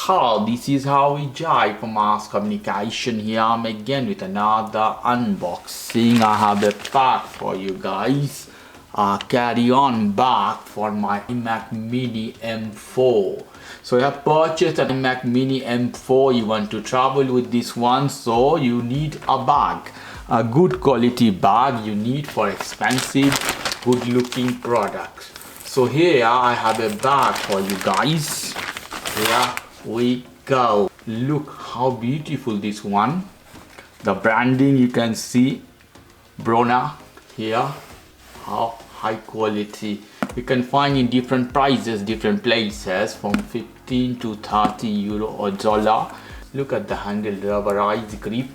How this is how we jive from Mass Communication. Here I'm again with another unboxing. I have a pack for you guys. Carry on back for my Mac Mini M4. So I have purchased a Mac Mini M4. You want to travel with this one, so you need a bag, a good quality bag you need for expensive, good looking products. So here I have a bag for you guys. Here we go. Look how beautiful this one. The branding you can see, Brona here. How high quality. You can find in different prices, different places, from 15 to 30 euro or dollar. Look at the handle, rubberized grip,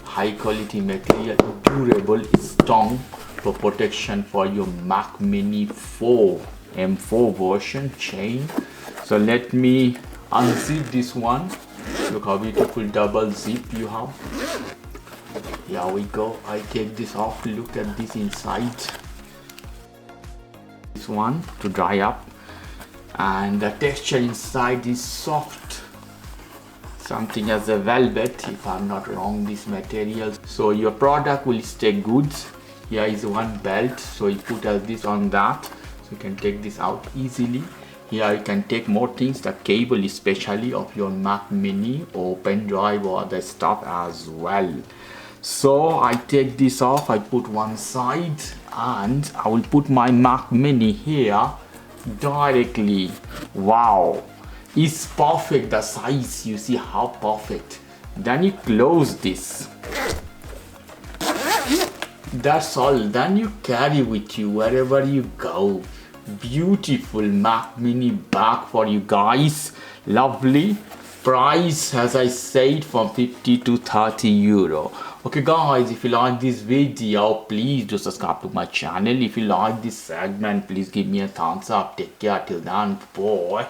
high quality material, durable, strong for protection for your Mac Mini 4 M4 version chain. So let me unzip this one. Look how beautiful double zip you have. Here we go. I take this off. Look at this inside. This one to dry up, and the texture inside is soft, something as a velvet if I'm not wrong, this material. So your product will stay good. Here is one belt, so you put this on that, so you can take this out easily. Here you can take more things, the cable especially of your Mac Mini or pen drive or other stuff as well. So I take this off, I put one side, and I will put my Mac Mini here directly. Wow, it's perfect, the size, you see how perfect. Then you close this. That's all. Then you carry with you wherever you go. Beautiful Mac Mini bag for you guys. Lovely price, as I said, from 50 to 30 euro. Okay guys, if you like this video, please do subscribe to my channel. If you like this segment, please give me a thumbs up. Take care till then, boy.